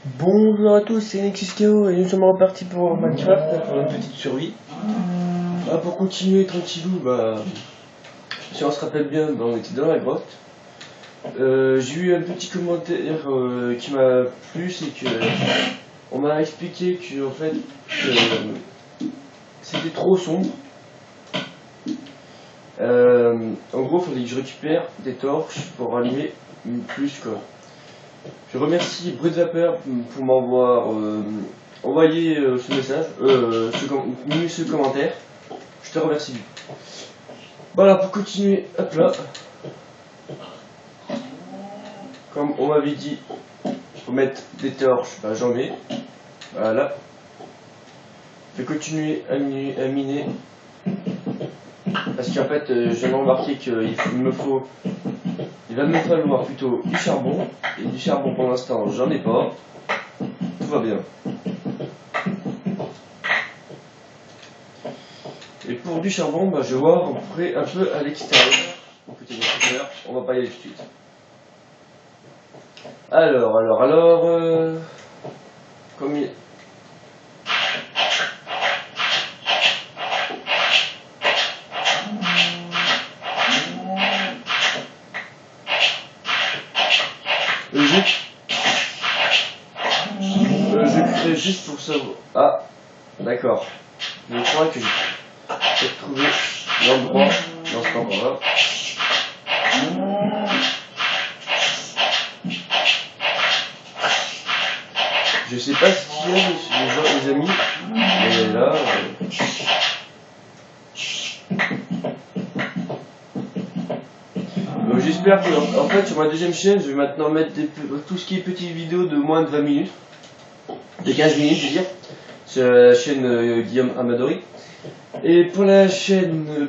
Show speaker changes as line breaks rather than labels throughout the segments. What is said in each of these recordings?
Bonjour à tous, c'est NexusKO et nous sommes repartis pour Minecraft, pour une petite survie. Pour continuer tranquillou, si on se rappelle bien, on était dans la grotte. J'ai eu un petit commentaire qui m'a plu, c'est que on m'a expliqué que en fait c'était trop sombre. En gros, il fallait que je récupère des torches pour allumer plus quoi. Je remercie Brut Vapeur pour m'avoir envoyé ce message, mis ce commentaire. Je te remercie. Voilà, pour continuer, hop là. Comme on m'avait dit, faut mettre des torches, j'en mets. Voilà. Je vais continuer à miner. Parce qu'en fait, je viens de remarquer qu'il va me falloir plutôt du charbon. Et du charbon pour l'instant, j'en ai pas. Tout va bien. Et pour du charbon, je vais voir, on pourrait un peu à l'extérieur. Mon petit moteur, on va pas y aller tout de suite. Alors, comme il... je crée juste pour savoir. Ah, d'accord. Je crois que j'ai trouvé l'endroit dans cet endroit-là. Je sais pas ce qu'il y a, les amis, mais là. Donc j'espère que, en fait, sur ma deuxième chaîne, je vais maintenant mettre tout ce qui est petites vidéos de moins de 20 minutes, de 15 minutes, je veux dire, sur la chaîne Guillaume Amadori. Et pour la chaîne,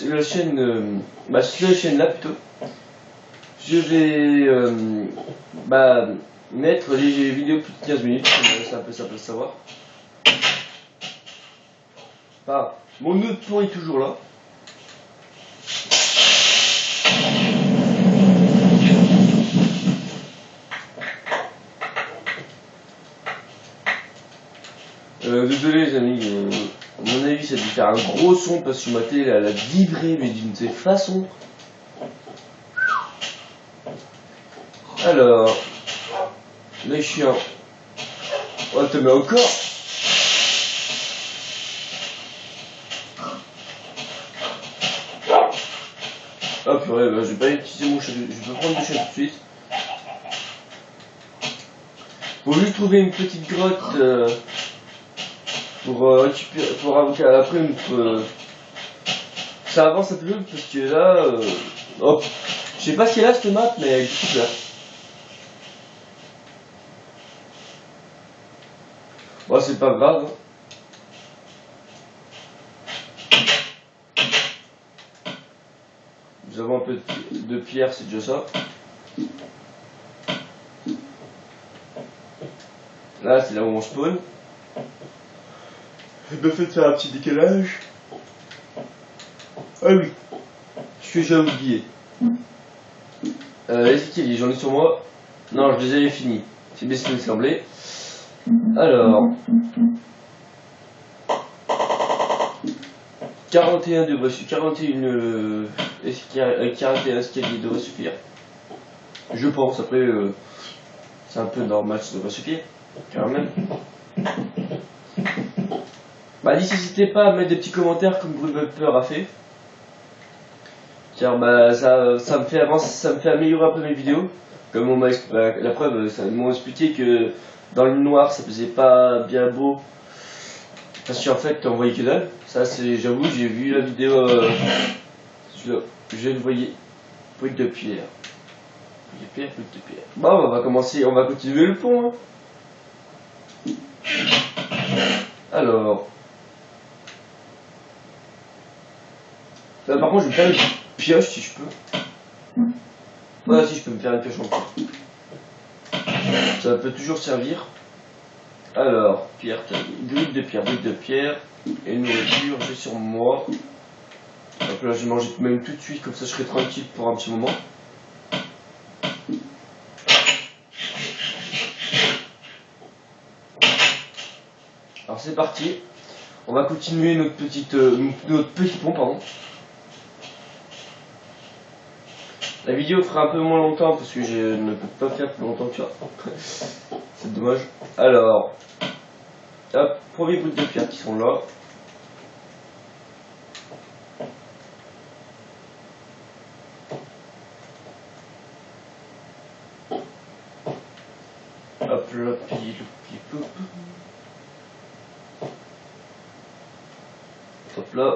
la chaîne, cette chaîne-là plutôt, je vais mettre les vidéos plus de 15 minutes, c'est un peu simple à savoir. Mon autre tour est toujours là. Désolé les amis, à mon avis ça a dû faire un gros son parce que ma télé elle a vibré mais d'une telle façon. Alors, les chiens. Oh t'as mis encore. Ah purée, je vais pas utiliser mon chat, je vais prendre le chat tout de suite. Faut juste trouver une petite grotte pour récupérer, après ça avance un peu parce que là, je sais pas si elle a cette map mais elle est toute là. Bon, c'est pas grave. Nous avons un peu de pierre, c'est déjà ça. Là, c'est là où on spawn. Je me fais faire un petit décalage. Ah oui, ce que j'ai oublié. Les escaliers, j'en ai sur moi. Non, je les avais finis. C'est bien ce qui me semblait. Alors. 41 devrait suffire. 41 escaliers devrait suffire. Je pense, après, c'est un peu normal, ça devrait suffire. Quand même. N'hésitez pas à mettre des petits commentaires comme Brut Vapeur a fait. Car ça me fait avancer, ça me fait améliorer un peu mes vidéos. Comme la preuve, ça m'ont expliqué que dans le noir ça faisait pas bien beau. Parce qu'en fait on voyait que dalle. Ça c'est, j'avoue, j'ai vu la vidéo, je le voyais. Brut de pierre. Brut de pierre. Bon, on va continuer le pont. Hein. Alors. Là, par contre je vais me faire une pioche si je peux. Voilà, si je peux me faire une pioche en plus. Ça peut toujours servir. Alors, pierre, brique de pierre, et nourriture, j'ai sur moi. Donc là, je vais manger même tout de suite, comme ça je serai tranquille pour un petit moment. Alors c'est parti. On va continuer notre petit pont, pardon. La vidéo fera un peu moins longtemps parce que je ne peux pas faire plus longtemps que ça. C'est dommage. Alors, hop, premier bout de pierre qui sont là. Hop là, pile. Hop là.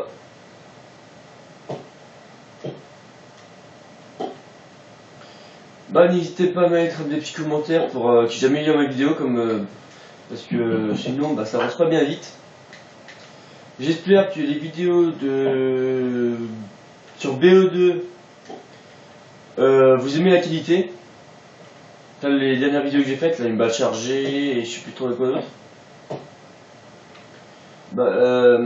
Bah n'hésitez pas à mettre des petits commentaires pour que j'améliore ma vidéo parce que sinon bah, ça avance pas bien vite. J'espère que les vidéos sur BO2 vous aimez la qualité. Enfin, les dernières vidéos que j'ai faites, là une balle chargée et je sais plus trop quoi d'autre. Bah,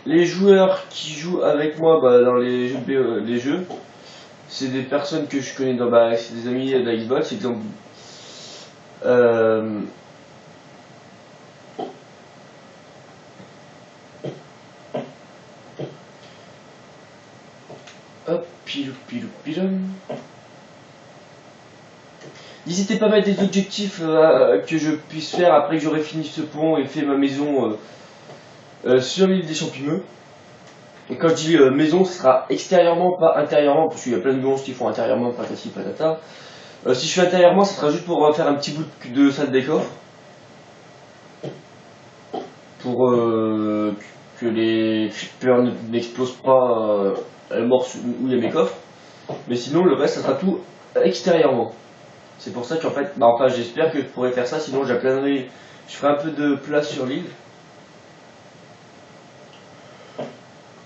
les joueurs qui jouent avec moi dans les jeux, c'est des personnes que je connais c'est des amis de la Xbox, exemple. Hop, pile. N'hésitez pas à mettre des objectifs que je puisse faire après que j'aurai fini ce pont et fait ma maison sur l'île des champignons. Et quand je dis maison, ce sera extérieurement, pas intérieurement, parce qu'il y a plein de monstres qui font intérieurement, patati patata. Si je fais intérieurement, ce sera juste pour faire un petit bout de salle des coffres. Pour que les creepers n'explosent pas à la mort où il y a mes coffres. Mais sinon, le reste, ça sera tout extérieurement. C'est pour ça qu'en fait, enfin j'espère que je pourrai faire ça, sinon j'aplanerai, je ferai un peu de place sur l'île.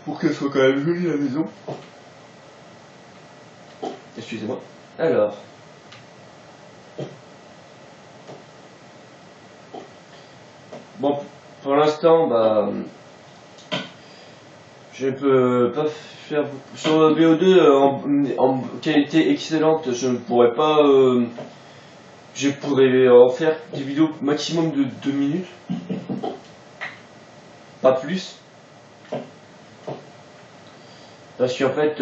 Pour qu'elle soit quand même jolie la maison. Excusez-moi. Alors. Bon, pour l'instant, je peux pas faire beaucoup. Sur BO2 en qualité excellente, je ne pourrais pas. Je pourrais en faire des vidéos maximum de 2 minutes. Pas plus. Parce qu'en fait,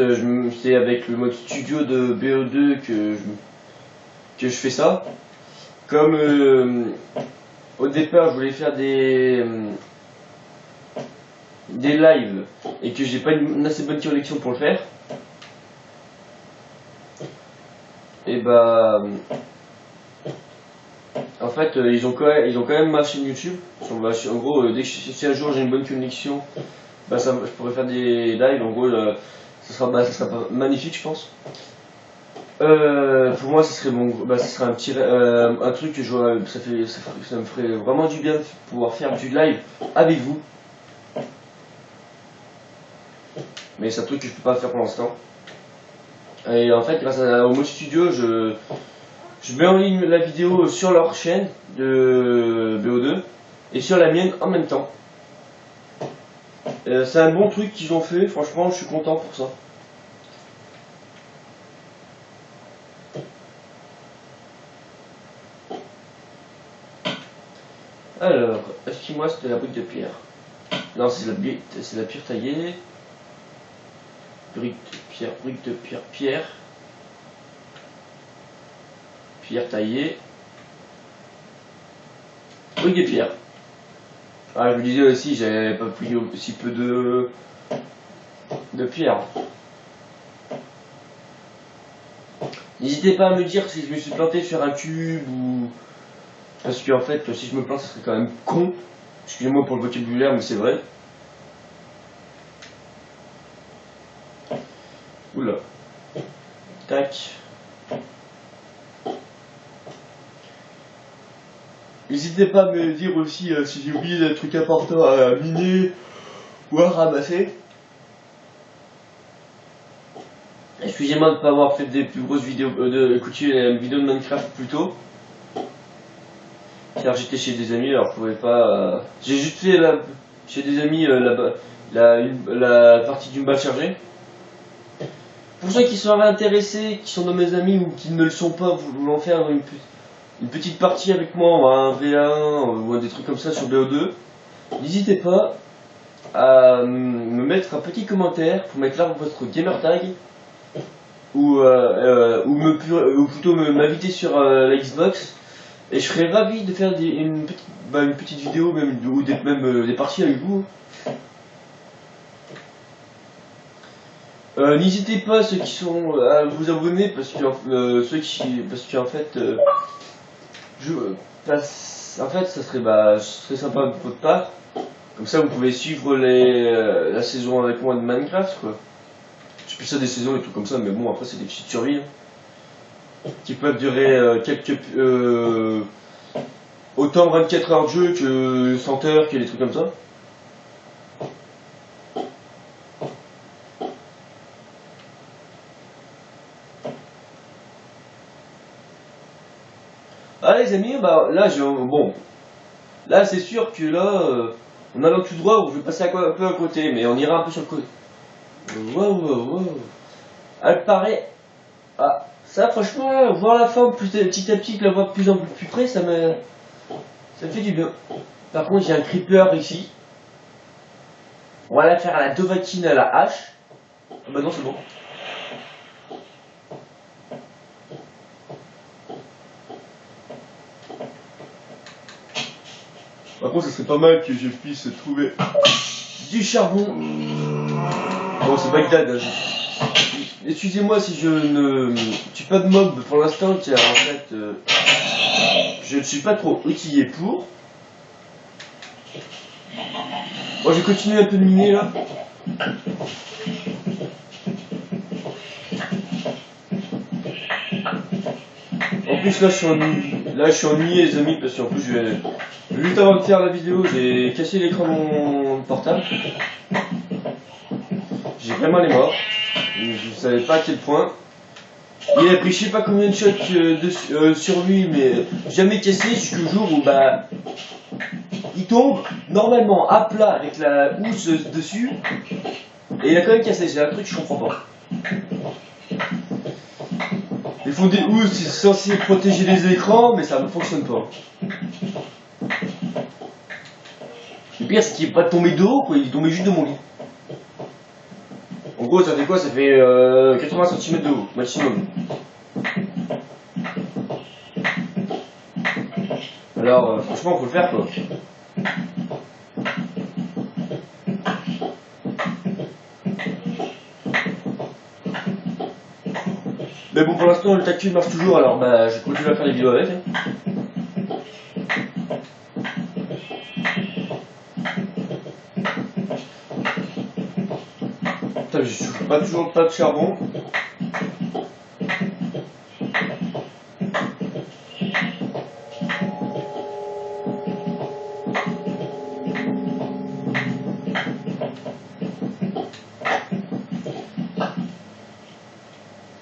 c'est avec le mode studio de BO2 que je fais ça. Comme au départ, je voulais faire des lives et que j'ai pas une assez bonne connexion pour le faire. Et en fait, ils ont quand même ma chaîne YouTube. En gros, dès que si un jour j'ai une bonne connexion, je pourrais faire des lives. En gros, ça sera magnifique, je pense. Pour moi, ce serait un truc que ça me ferait vraiment du bien de pouvoir faire du live avec vous. Mais c'est un truc que je peux pas faire pour l'instant. Et en fait, grâce au mode studio, je mets en ligne la vidéo sur leur chaîne de BO2 et sur la mienne en même temps. C'est un bon truc qu'ils ont fait, franchement, je suis content pour ça. Alors, est-ce qu'il me reste de la brique de pierre? Non, c'est la pierre taillée. Brique de pierre, pierre taillée. Brique de pierre. Ah, je me disais aussi, j'avais pas pris aussi peu de pierre. N'hésitez pas à me dire si je me suis planté sur un cube ou... Parce qu'en fait, si je me plante, ça serait quand même con. Excusez-moi pour le vocabulaire, mais c'est vrai. Oula. Tac. N'hésitez pas à me dire aussi si j'ai oublié des trucs importants à miner ou à ramasser. Excusez-moi de ne pas avoir fait des plus grosses vidéos, écouter la vidéo de Minecraft plus tôt. Car j'étais chez des amis, alors je pouvais pas... J'ai juste fait chez des amis la partie d'une balle chargée. Pour ceux qui sont intéressés, qui sont de mes amis ou qui ne le sont pas, voulant faire une petite partie avec moi, un V1 ou des trucs comme ça sur BO2. n'hésitez pas à me mettre un petit commentaire pour mettre là votre gamer tag ou plutôt m'inviter sur la Xbox, et je serais ravi de faire une petite vidéo même ou même des parties avec vous. N'hésitez pas ceux qui sont à vous abonner parce qu'en fait ça serait sympa de votre part. Comme ça vous pouvez suivre la saison avec moi de Minecraft quoi. Je plus ça des saisons et tout comme ça, mais bon après c'est des petites survies qui peuvent durer autant 24 heures de jeu que 100 heures, que des trucs comme ça. Ah les amis, bah là bon, là c'est sûr que là on a tout droit, je vais passer un peu à côté, mais on ira un peu sur le côté. Wow. Elle paraît. Ah, ça franchement, voir la forme petit à petit, la voir de plus en plus près, ça me fait du bien. Par contre j'ai un creeper ici. On va la faire à la Dovahkiin à la hache. Ah bah non c'est bon. Par contre, ça serait pas mal que je puisse trouver du charbon. Bon, c'est Bagdad. Hein. Excusez-moi si je ne tue pas de mob pour l'instant, car en fait, je ne suis pas trop outillé pour. Bon, j'ai continué un peu de miner là. En plus, là, je suis ennuyé, les amis, parce qu'en plus, juste avant de faire la vidéo, j'ai cassé l'écran de mon portable. J'ai vraiment les morts. Je savais pas à quel point. Il a pris je sais pas combien de shots sur lui, mais jamais cassé jusqu'au jour où bah il tombe normalement à plat avec la housse dessus, et il a quand même cassé. C'est un truc que je comprends pas. Ils font des housses, c'est censé protéger les écrans, mais ça ne fonctionne pas. Le pire, c'est qu'il n'est pas tombé de haut, quoi. Il est tombé juste de mon lit. En gros, ça fait quoi? Ça fait 80 cm de haut, maximum. Alors, franchement, faut le faire, quoi. Mais bon, pour l'instant, le tactile marche toujours, alors bah, je continue à faire des vidéos avec. Hein. Putain, je souffle toujours pas de charbon.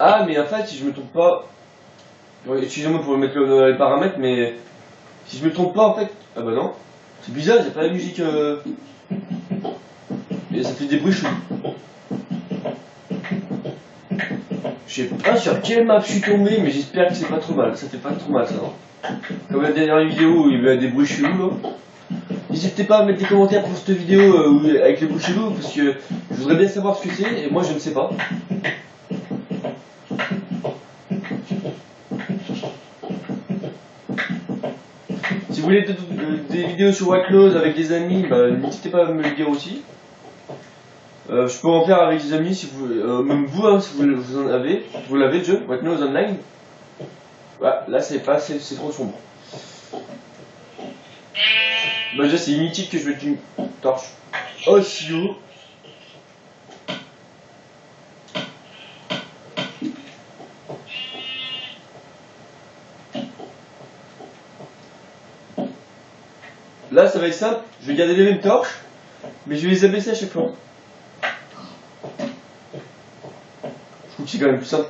Ah, mais en fait, si je me trompe pas, excusez-moi pour mettre les paramètres, mais si je me trompe pas, en fait, ah bah non, c'est bizarre, j'ai pas la musique, et ça fait des bruits chelous. Je sais pas sur quelle map je suis tombé, mais j'espère que c'est pas trop mal, ça fait pas trop mal ça, non? Comme la dernière vidéo où il y avait des bruits chelous, là. N'hésitez pas à mettre des commentaires pour cette vidéo avec les bruits chelous, parce que je voudrais bien savoir ce que c'est, et moi je ne sais pas. Si vous voulez des vidéos sur Watclaws avec des amis, bah, n'hésitez pas à me le dire aussi. Je peux en faire avec des amis, si vous, même vous, hein, si vous en avez. Vous l'avez, jeu Watclaws Online. Voilà, là c'est trop sombre. Bah déjà c'est inutile que je mette une torche aussi haut. Là ça va être simple, je vais garder les mêmes torches, mais je vais les abaisser à chaque fois. Je trouve que c'est quand même plus simple.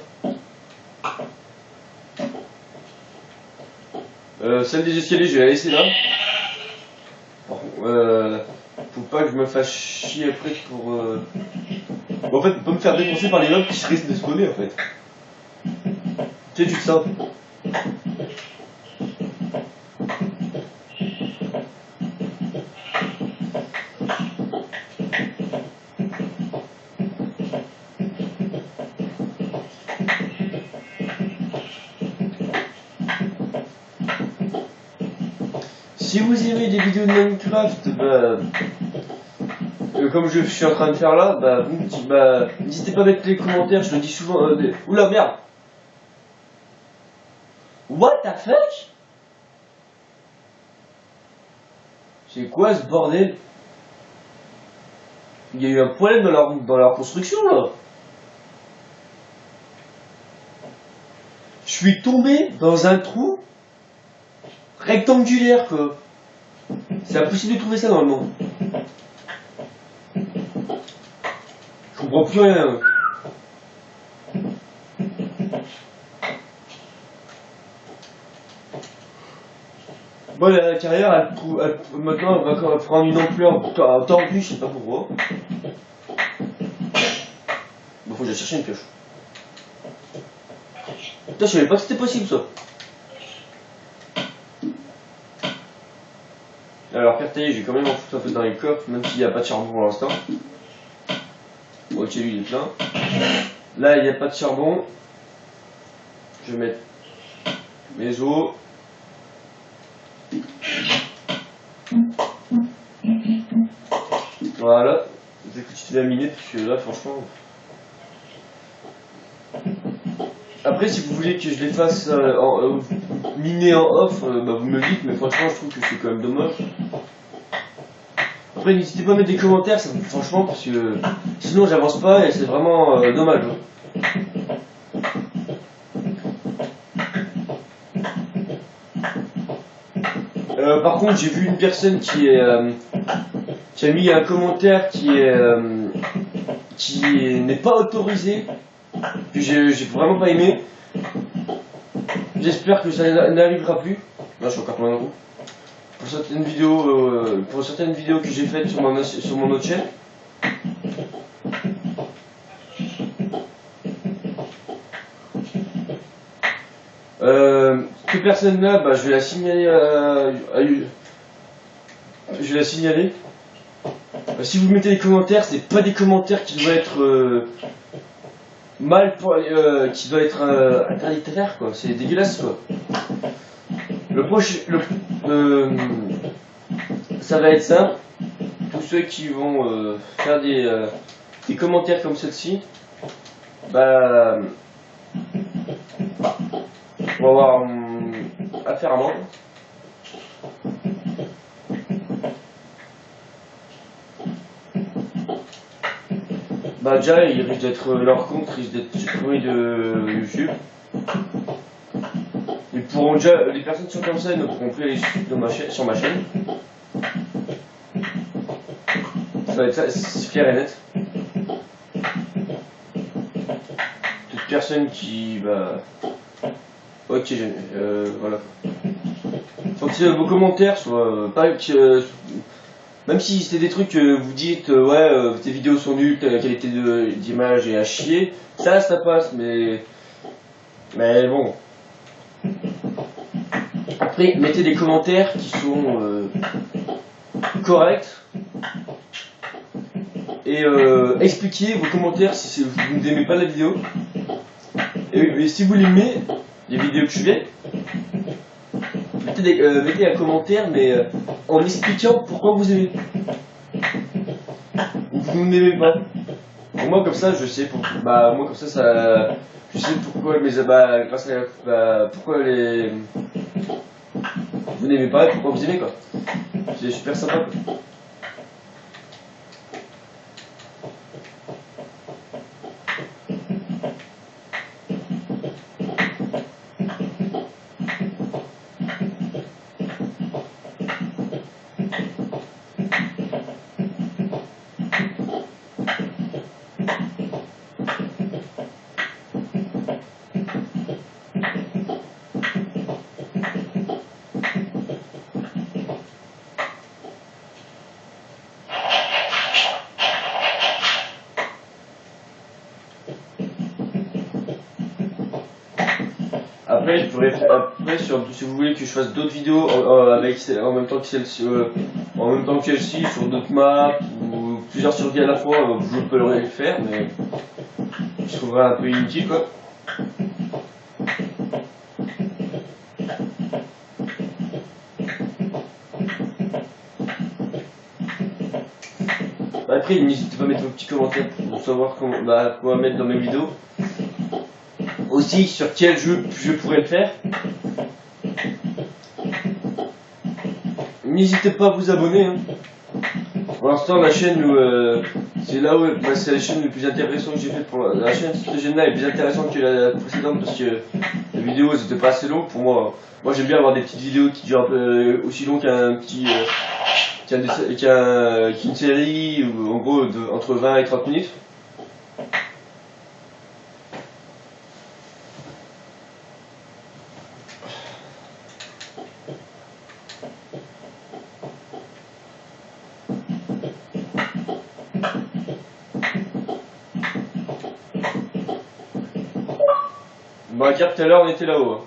Celle des escaliers, je vais la laisser là. Faut pas que je me fasse chier après pour... En fait, faut pas me faire défoncer par les mobs qui risquent de spawner en fait. Tu sais, tu le sens. si vous aimez des vidéos de Minecraft, bah, comme je suis en train de faire là, bah, n'hésitez pas à mettre les commentaires, je le dis souvent. Oula, merde! What the fuck? C'est quoi ce bordel? Il y a eu un problème dans leur construction là. Je suis tombé dans un trou rectangulaire quoi. C'est impossible de trouver ça dans le monde. Je comprends plus rien. Bon, la carrière, maintenant, elle va prendre une ampleur tordue, je sais pas pourquoi. Bon, faut que j'aille chercher une pioche. Putain, je savais pas que c'était possible ça. Alors, faire tailler, j'ai quand même en foutre un peu dans les coffres, même s'il n'y a pas de charbon pour l'instant. Bon, ok, lui il est plein. Là, il n'y a pas de charbon. Je vais mettre mes os. Voilà. Dès que tu te l'as miné, parce que là, franchement. Après, si vous voulez que je les fasse miner en off, bah, vous me le dites, mais franchement, je trouve que c'est quand même dommage. Après, n'hésitez pas à mettre des commentaires, ça, franchement, parce que sinon, j'avance pas et c'est vraiment dommage. Par contre, j'ai vu une personne qui a mis un commentaire qui n'est pas autorisé, que j'ai vraiment pas aimé. J'espère que ça n'arrivera plus. Là, je suis encore plein de roue. Pour certaines vidéos que j'ai faites sur mon autre chaîne. Cette personne-là, bah, je vais la signaler je vais la signaler. Si vous mettez des commentaires, c'est pas des commentaires qui doivent être qui doivent être interditaires quoi. C'est dégueulasse quoi. Ça va être ça. Tous ceux qui vont faire des commentaires comme celle-ci, bah, on va avoir affaire à amende. Bah déjà, leur compte risque d'être supprimé de YouTube. Ils pourront déjà, les personnes qui sont comme ça ne pourront plus aller sur ma chaîne. Ça va être ça, c'est clair et net. Toute personne qui va... Ok, voilà. Faut que vos commentaires soient pas... même si c'était des trucs que vous dites, ouais, tes vidéos sont nulles, la qualité d'image est à chier, ça passe, mais bon. Après, mettez des commentaires qui sont corrects et expliquez vos commentaires si vous n'aimez pas la vidéo. Et si vous l'aimez, les vidéos que je fais, mettez un commentaire, mais en expliquant pourquoi vous aimez. Ou vous n'aimez pas. Pour moi, comme ça, je sais pourquoi. Bah, moi, comme ça, je sais pourquoi grâce à pourquoi vous n'aimez pas et pourquoi vous aimez, quoi. C'est super sympa, quoi. Après, si vous voulez que je fasse d'autres vidéos en même temps que celle-ci, sur d'autres maps ou plusieurs survies à la fois, je peux le faire, mais je trouverais un peu inutile quoi. Après, n'hésitez pas à mettre vos petits commentaires pour savoir comment mettre dans mes vidéos. Aussi, sur quel jeu je pourrais le faire. N'hésitez pas à vous abonner. Hein. Pour l'instant, la chaîne, c'est là où c'est la chaîne le plus intéressante que j'ai faite pour la chaîne. Cette chaîne-là est plus intéressante que la précédente parce que les vidéos elles étaient pas assez longues pour moi. Moi, j'aime bien avoir des petites vidéos qui durent un peu aussi long qu'une série, ou en gros entre 20 et 30 minutes. Bah, car tout à l'heure on était là-haut. Hein.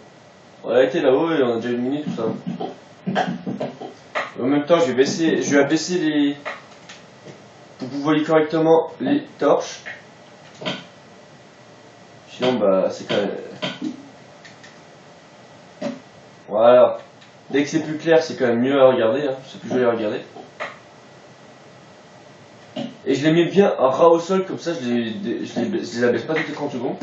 On a été là-haut et on a déjà une minute tout ça. En même temps, je vais abaisser les. Pour que vous voyez correctement les torches. Sinon, bah, c'est quand même. Voilà. Dès que c'est plus clair, c'est quand même mieux à regarder. Hein. C'est plus joli à regarder. Et je les mets bien à ras au sol, comme ça je les abaisse pas toutes les 30 secondes.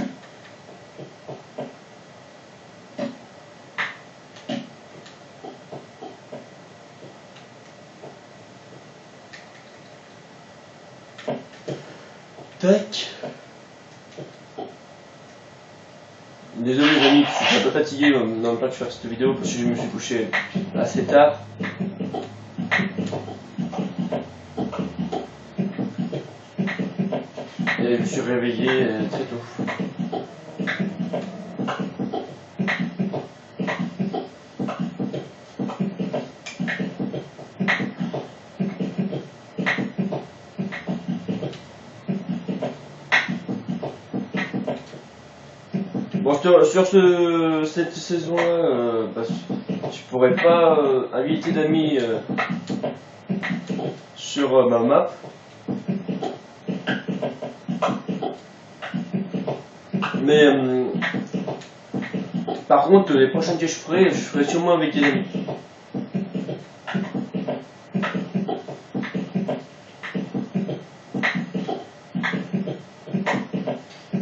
Tac. Désolé les amis, je suis un peu fatigué dans le pas de faire cette vidéo parce que je me suis couché assez tard. Et je me suis réveillé très tôt. Bon, sur cette saison-là, bah, je pourrais pas inviter d'amis sur ma map. Mais par contre, les prochaines que je ferai sûrement avec des amis.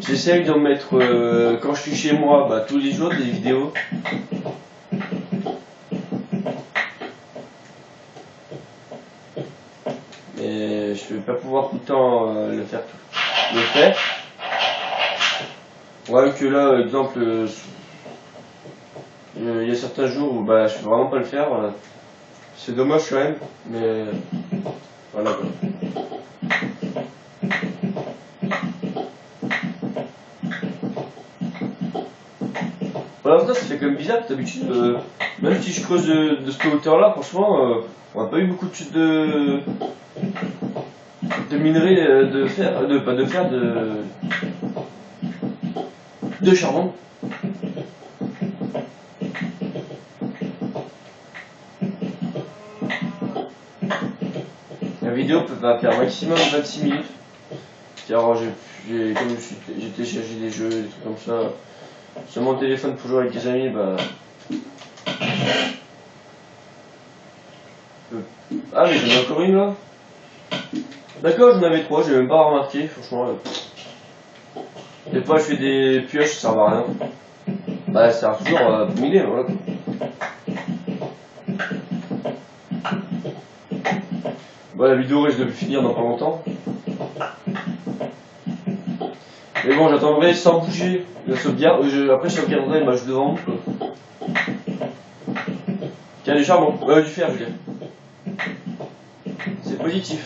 J'essaye d'en mettre quand je suis chez moi, bah, tous les jours des vidéos. Mais je vais pas pouvoir tout le temps le faire. Ouais, que là, exemple, il y a certains jours où bah, je peux vraiment pas le faire. C'est dommage quand même, mais voilà quoi. Voilà, ça fait quand même bizarre d'habitude. Même si je creuse de cette hauteur là, franchement, on n'a pas eu beaucoup de minerais de charbon. La vidéo va faire maximum 26 minutes. Car j'ai téléchargé des jeux, des trucs comme ça. Sur mon téléphone pour jouer avec des amis, bah. Ah, mais j'en ai encore une là. D'accord, j'en avais 3, j'ai même pas remarqué, franchement. Des fois, je fais des pioches, ça sert à rien. Bah, ça sert toujours à miner, voilà. Bah, la vidéo risque de finir dans pas longtemps. Mais bon, j'attendrai sans bouger la sauvegarde. Après, je sauvegarderai l'image devant. Tiens, du charbon. Ouais, du fer, je veux dire. C'est positif.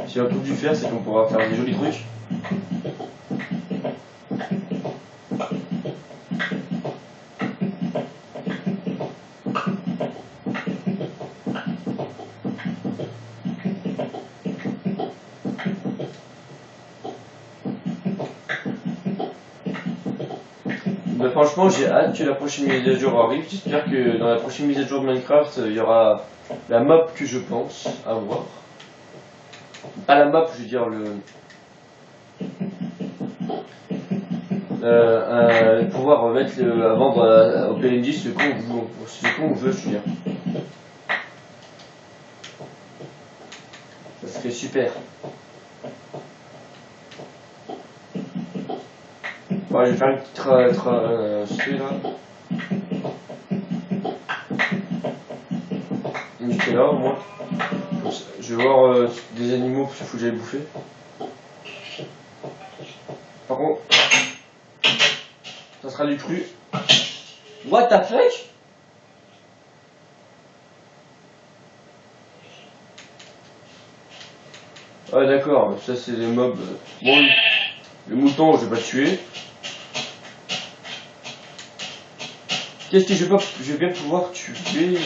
Si on trouve du fer, c'est qu'on pourra faire des jolis trucs. Bah, franchement, j'ai hâte que la prochaine mise à jour arrive. J'espère que dans la prochaine mise à jour de Minecraft, il y aura la map que je pense avoir. Pas la map, je veux dire pouvoir mettre à vendre au PNJ ce qu'on veut, je veux dire. Ok, super. Bon, je vais faire une petite celui-là. Nickel là au moins. Je vais voir des animaux parce qu'il faut que j'aille bouffer. Par contre, ça sera du cru. What the fuck? Ah d'accord, ça c'est des mobs. Bon, le mouton je vais pas le tuer. Qu'est-ce que je vais bien pouvoir tuer?